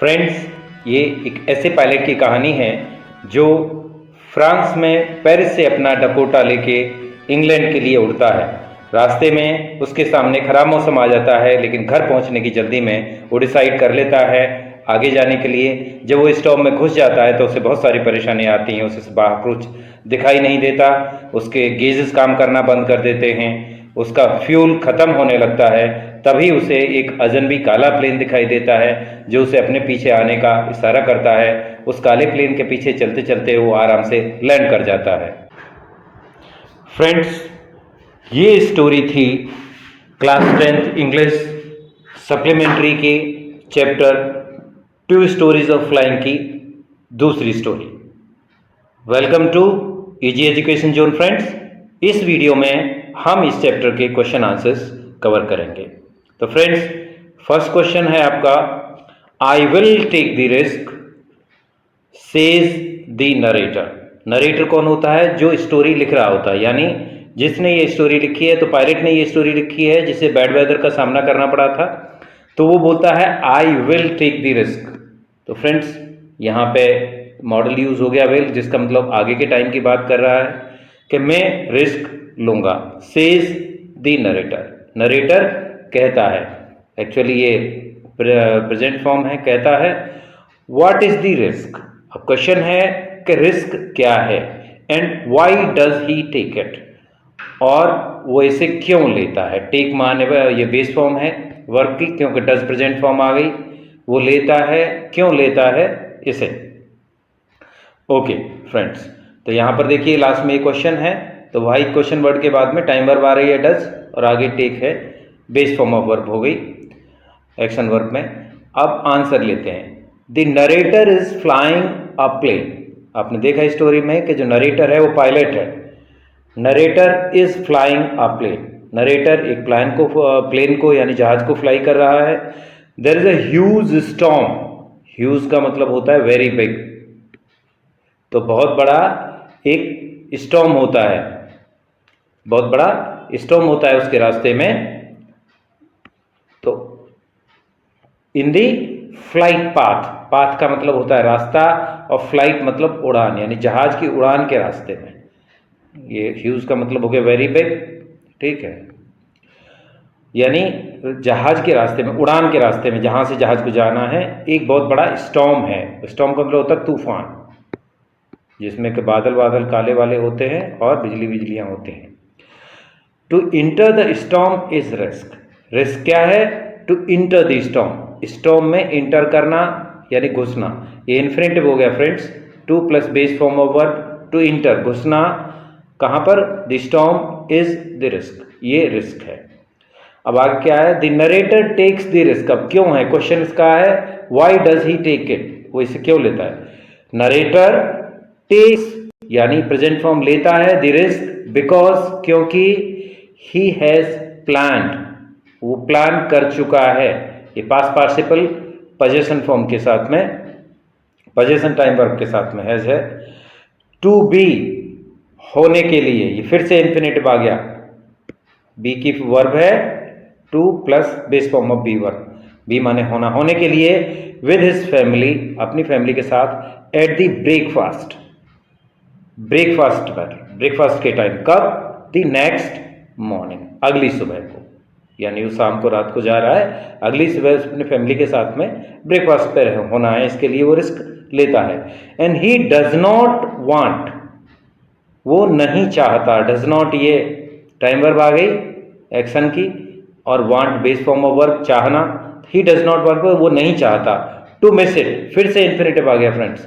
Friends, ये एक ऐसे पायलट की कहानी है जो फ्रांस में पेरिस से अपना डकोटा लेके इंग्लैंड के लिए उड़ता है। रास्ते में उसके सामने खराब मौसम आ जाता है, लेकिन घर पहुंचने की जल्दी में वो डिसाइड कर लेता है आगे जाने के लिए। जब वो स्टॉर्म में घुस जाता है तो उसे बहुत सारी परेशानियां आती हैं। उसे बाहर कुछ दिखाई नहीं देता, उसके गेजेस काम करना बंद कर देते हैं, उसका फ्यूल खत्म होने लगता है। तभी उसे एक अजनबी काला प्लेन दिखाई देता है जो उसे अपने पीछे आने का इशारा करता है। उस काले प्लेन के पीछे चलते चलते वो आराम से लैंड कर जाता है। फ्रेंड्स, ये स्टोरी थी क्लास 10th इंग्लिश सप्लीमेंट्री के चैप्टर 2 स्टोरीज ऑफ फ्लाइंग की दूसरी story. Welcome to easy education zone friends. इस वीडियो में हम इस चैप्टर के क्वेश्चन आंसर्स कवर करेंगे। तो फ्रेंड्स, फर्स्ट क्वेश्चन है आपका, I will take the risk says the narrator. Narrator कौन होता है? जो स्टोरी लिख रहा होता है, यानी जिसने ये स्टोरी लिखी है। तो पायलट ने ये स्टोरी लिखी है जिसे बैड वेदर का सामना करना पड़ा था, तो वो बोलता है I will take the risk. तो फ्रेंड्स, यहाँ पे मॉडल यूज हो गया विल, जिसका मतलब आगे के टाइम की बात कर रहा है कि मैं रिस्क लूंगा। सेज द नरेटर, नरेटर कहता है, एक्चुअली ये प्रेजेंट फॉर्म है, कहता है। What is the risk? अब क्वेश्चन है कि रिस्क क्या है, and why does he take it, और वो इसे क्यों लेता है। टेक माने ये बेस फॉर्म है वर्ब की, क्योंकि डज प्रेजेंट फॉर्म आ गई। वो लेता है, क्यों लेता है इसे। ओके फ्रेंड्स, तो यहां पर देखिए लास्ट में एक क्वेश्चन है, तो वाई क्वेश्चन वर्ड के बाद में टाइम वर्ब आ रही है डज, और आगे टेक है, बेस फॉर्म ऑफ वर्ब हो गई एक्शन वर्ब में। अब आंसर लेते हैं। The narrator is flying a plane. आपने देखा स्टोरी में कि जो नरेटर है वो पायलट है। Narrator is flying a plane, narrator एक प्लेन को यानी जहाज को फ्लाई कर रहा है। There is a huge storm, huge का मतलब होता है वेरी बिग, तो बहुत बड़ा एक स्टॉर्म होता है, बहुत बड़ा स्टॉर्म होता है उसके रास्ते में। तो इन दी फ्लाइट पाथ, पाथ का मतलब होता है रास्ता, और फ्लाइट मतलब उड़ान, यानी जहाज की उड़ान के रास्ते में। ये ह्यूज का मतलब हो गया वेरी बिग, ठीक है, यानी जहाज के रास्ते में, उड़ान के रास्ते में, जहां से जहाज को जाना है, एक बहुत बड़ा स्टॉर्म है। स्टॉर्म का मतलब होता है तूफान, जिसमें के बादल बादल काले वाले होते हैं और बिजली बिजलियां होती हैं। To enter the storm is risk, risk क्या है? To enter the storm, storm में इंटर करना यानी घुसना। ये इन्फिनिटिव हो गया friends, to plus base form of verb to enter, घुसना कहां पर? The storm is the risk, ये रिस्क है। अब आगे क्या है? The narrator takes the risk. अब क्यों है क्वेश्चन इसका है, why does he take it, वो इसे क्यों लेता है। नरेटर टेक्स यानी प्रेजेंट फॉर्म लेता है द रिस्क, बिकॉज क्योंकि ही हैज प्लान्ड, वो प्लान कर चुका है। ये पास्ट पार्टिसिपल पोजेशन फॉर्म के साथ में, पोजेशन टाइम वर्ब के साथ में हैज है। टू बी होने के लिए, ये फिर से इंफिनिटिव आ गया, बी की वर्ब है to plus base form of be verb, be माने होना, होने के लिए। विद हिज फैमिली, अपनी फैमिली के साथ। एट दी ब्रेकफास्ट, ब्रेकफास्ट पर, ब्रेकफास्ट के टाइम, कब? द नेक्स्ट मॉर्निंग, अगली सुबह को, यानी वो शाम को रात को जा रहा है, अगली सुबह अपनी फैमिली के साथ में ब्रेकफास्ट पर होना है, इसके लिए वो रिस्क लेता है। And he does not want, वो नहीं चाहता। डज नॉट ये टाइम वर्ब आ गई एक्शन की, और want base form of verb चाहना। ही डज नॉट वांट, वो नहीं चाहता। टू मिस इट, फिर से इंफिनिटिव आ गया फ्रेंड्स,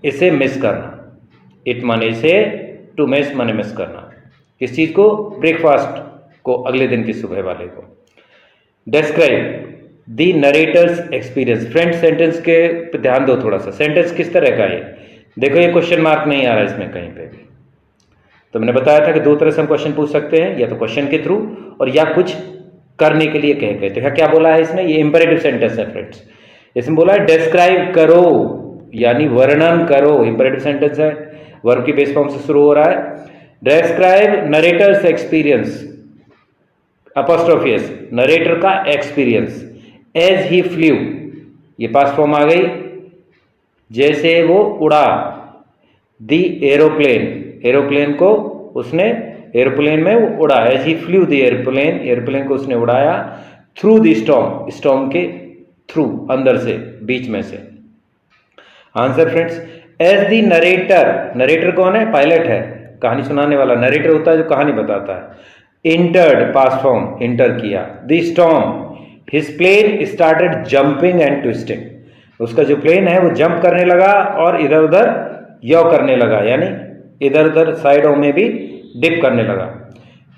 इसे मिस करना। इट माने इसे, टू मिस माने मिस करना। किस चीज को? ब्रेकफास्ट को, अगले दिन की सुबह वाले को। Describe the narrator's experience. Friends, sentence के पे ध्यान दो थोड़ा सा, सेंटेंस किस तरह का है। देखो ये क्वेश्चन मार्क नहीं आ रहा है इसमें कहीं पे भी। तो मैंने बताया था कि दो तरह से हम क्वेश्चन पूछ सकते हैं, या तो क्वेश्चन के थ्रू और या कुछ करने के लिए कह गए। तो क्या बोला है इसमें? ये इंपेरेटिव सेंटेंस है फ्रेंड्स। इसमें बोला है डिस्क्राइब करो, यानी वर्णन करो, इंपेरेटिव सेंटेंस है, वर्ब की बेस फॉर्म से शुरू हो रहा है। Describe narrator's experience, apostrophe S, narrator का एक्सपीरियंस, एज ही फ्लू, ये पास्ट फॉर्म आ गई। जैसे वो उड़ा, दी एरोप्लेन, एरोप्लेन को उसने, एरोप्लेन में वो उड़ा, as he flew the aeroplane, aeroplane को उसने उड़ाया, थ्रू द स्टॉर्म, स्टॉर्म के थ्रू, अंदर से, बीच में से। Answer friends, as the narrator, narrator कौन है? पायलट है, कहानी सुनाने वाला। नरेटर होता है जो कहानी बताता है। इंटर्ड, पास्ट फॉर्म, इंटर किया। The storm, his plane started jumping and twisting, उसका जो प्लेन है वो जंप करने लगा और इधर उधर यौ करने लगा, यानी इधर उधर साइडों में भी डिप करने लगा।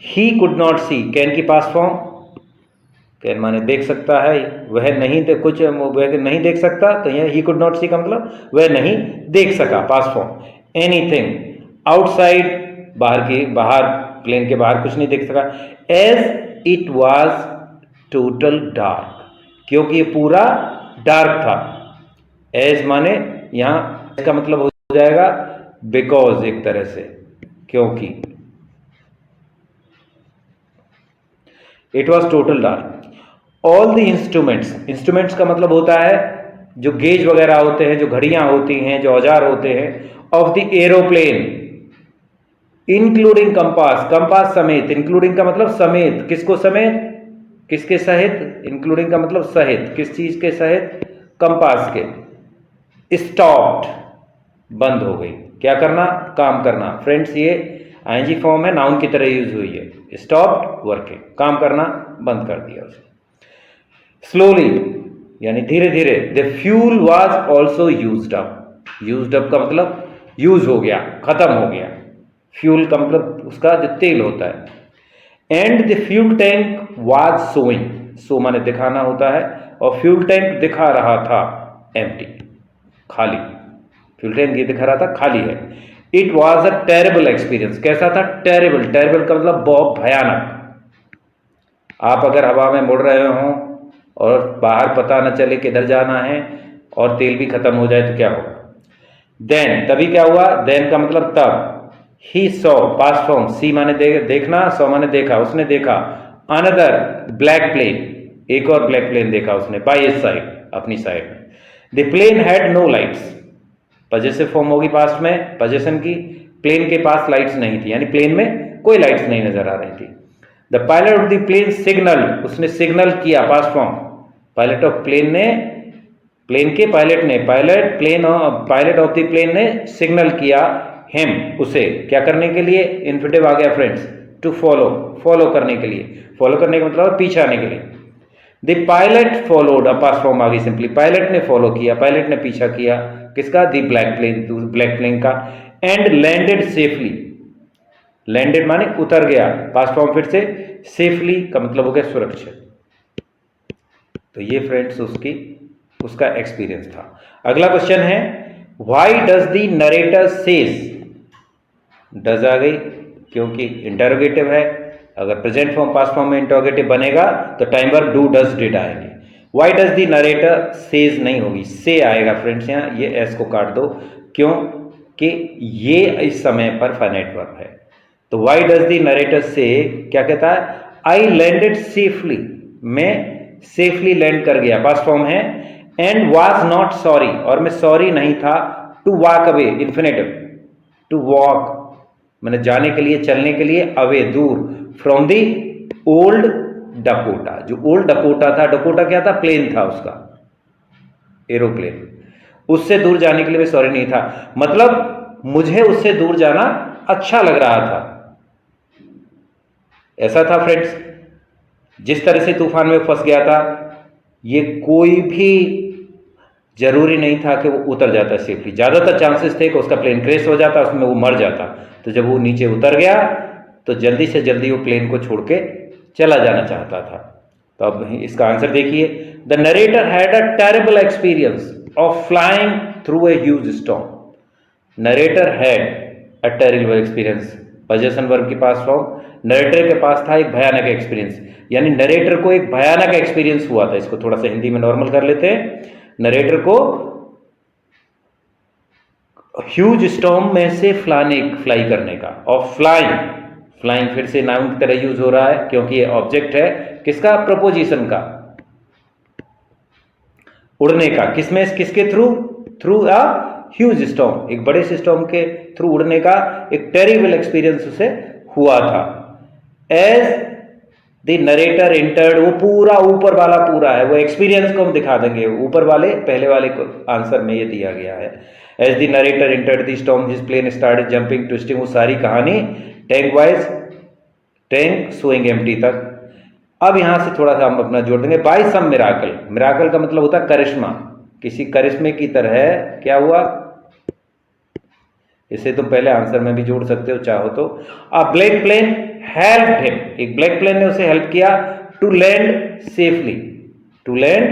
He could not see, can की पास्ट फॉर्म, कैन माने देख सकता है, वह नहीं दे, कुछ वह नहीं देख सकता, तो यह ही कुड नॉट सी का मतलब वह नहीं देख सका, पास्ट फॉर्म। एनीथिंग आउटसाइड, बाहर की, बाहर, प्लेन के बाहर कुछ नहीं देख सका। As it was total dark, क्योंकि ये पूरा डार्क था। एज माने यहां इसका मतलब हो जाएगा बिकॉज, एक तरह से, क्योंकि। It was total dark. All the instruments, instruments का मतलब होता है जो गेज वगैरह होते हैं, जो घड़ियां होती हैं, जो औजार होते हैं, of the aeroplane, including compass, compass समेत, इंक्लूडिंग का मतलब समेत, किसको समेत, किसके सहित, इंक्लूडिंग का मतलब सहित, किस चीज के सहित, कंपास के। स्टॉप्ड, बंद हो गई, क्या करना, काम करना। फ्रेंड्स ये आईएनजी फॉर्म है, नाउन की तरह यूज हुई है। स्टॉप्ड वर्किंग, काम करना बंद कर दिया उसने। स्लोली यानी धीरे धीरे। The fuel was also used up, used up का मतलब यूज हो गया, खत्म हो गया। फ्यूल का मतलब उसका जो तेल होता है। And the fuel tank was showing, show माने दिखाना होता है, और फ्यूल टैंक दिखा रहा था एम्प्टी, खाली। फ्यूल टैंक ये दिखा रहा था खाली है। It was a terrible experience, कैसा था, टेरेबल, टेरेबल का मतलब बहुत भयानक। आप अगर हवा में मुड़ रहे हों और बाहर पता न चले किधर जाना है और तेल भी खत्म हो जाए तो क्या होगा। देन, तभी क्या हुआ, देन का मतलब तब। ही सॉ, पास्ट फॉर्म, सी माने देखना, सॉ माने देखा, उसने देखा। अनदर ब्लैक प्लेन, एक और ब्लैक प्लेन देखा उसने, बाय हिज साइड, अपनी साइड में। The plane had no lights, possessive form होगी पास्ट में, पजेशन की। प्लेन के पास लाइट्स नहीं थी, यानी प्लेन में कोई लाइट्स नहीं नजर आ रही थी। The pilot of the plane signal, उसने सिग्नल किया, past form. Pilot of plane ने, प्लेन के पायलट ने, pilot plane, pilot of the plane ने सिग्नल किया हिम, उसे, क्या करने के लिए, इन्फिनेटिव आ गया फ्रेंड्स, टू फॉलो, फॉलो करने के लिए। फॉलो करने का मतलब पीछे आने के लिए। The pilot followed, past form आ गई सिंपली, पायलट ने फॉलो किया, पायलट ने पीछा किया, किसका, the black plane, black plane का। एंड लैंडेड सेफली, लैंडेड माने उतर गया, पास्ट फॉर्म फिर से, सेफली का मतलब हो गया सुरक्षित। तो ये फ्रेंड्स उसका एक्सपीरियंस था। अगला क्वेश्चन है, why does the narrator says, does आ गई क्योंकि इंटरोगेटिव है। अगर प्रेजेंट फॉर्म पास्ट फॉर्म में इंटरोगेटिव बनेगा तो time verb do does did आएंगे। Why does the narrator says नहीं होगी, से आएगा फ्रेंड्स, यहाँ ये एस को काट दो, क्यों कि ये इस समय पर फाइनाइट वर्ब है। तो व्हाई डज द नरेटर से, क्या कहता है, आई लैंडेड सेफली, मैं सेफली लैंड कर गया, पास्ट फॉर्म है। एंड वाज नॉट सॉरी, और मैं सॉरी नहीं था, to walk away, infinitive, to walk मैंने जाने के लिए, चलने के लिए, अवे दूर, फ्रॉम दी ओल्ड डकोटा, जो ओल्ड डकोटा था, डकोटा क्या था, प्लेन था उसका, एरोप्लेन, उससे दूर जाने के लिए मैं सॉरी नहीं था, मतलब मुझे उससे दूर जाना अच्छा लग रहा था। ऐसा था फ्रेंड्स, जिस तरह से तूफान में फंस गया था, ये कोई भी जरूरी नहीं था कि वो उतर जाता सेफली, ज्यादातर चांसेस थे कि उसका प्लेन क्रैश हो जाता, उसमें वो मर जाता। तो जब वो नीचे उतर गया तो जल्दी से जल्दी वो प्लेन को छोड़ के चला जाना चाहता था। तो अब इसका आंसर देखिए, the narrator had a terrible experience of flying through a huge storm. Narrator had a terrible experience, possession verb के पास फॉर्म, नरेटर के पास था एक भयानक एक्सपीरियंस, यानी नरेटर को एक भयानक एक्सपीरियंस हुआ था। इसको थोड़ा सा हिंदी में नॉर्मल कर लेते हैं। नरेटर को ह्यूज स्टॉर्म में से फ्लाई करने का, और फ्लाइंग, फ्लाइंग फिर से नाउन की तरह यूज हो रहा है क्योंकि ये ऑब्जेक्ट है किसका, प्रपोजिशन का। उड़ने का, किसके through? Through a huge storm, एक बड़े से स्टॉर्म के थ्रू उड़ने का एक टेरिबल एक्सपीरियंस उसे हुआ था। एज द नरेटर एंटर्ड, वो पूरा ऊपर वाला पूरा है, वो एक्सपीरियंस को हम दिखा देंगे, ऊपर वाले पहले वाले को आंसर में ये दिया गया है। As the narrator entered the storm his plane started jumping twisting, वो सारी कहानी tank wise, tank showing empty तक। अब यहां से थोड़ा सा हम अपना जोड़ देंगे, बाय सम मिराकल, मिराकल का मतलब होता है करिश्मा, किसी करिश्मे की तरह क्या हुआ, इसे तुम पहले आंसर में भी जोड़ सकते हो चाहो तो। A black plane help him, एक ब्लैक प्लेन ने उसे हेल्प किया to land safely, to land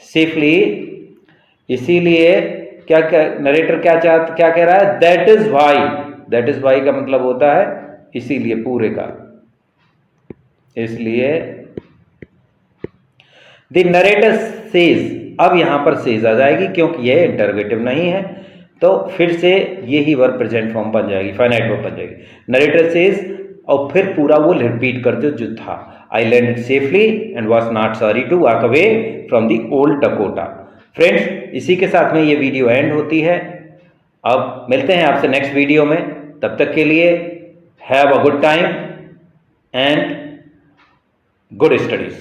safely. इसीलिए क्या क्या नरेटर क्या कह रहा है, that is why, that is why का मतलब होता है इसीलिए, पूरे का, इसलिए। द नरेटर सेज, अब यहां पर सेज आ जाएगी क्योंकि यह इंटरोगेटिव नहीं है, तो फिर से यही वर्ब प्रेजेंट फॉर्म बन जाएगी, फाइनाइट वर्ब बन जाएगी। नरेटर सेज और फिर पूरा वो रिपीट करते जो था, I landed safely and was not sorry to walk away from the old Dakota. Friends, इसी के साथ में ये वीडियो एंड होती है। अब मिलते हैं आपसे नेक्स्ट वीडियो में, तब तक के लिए have a good time and good studies.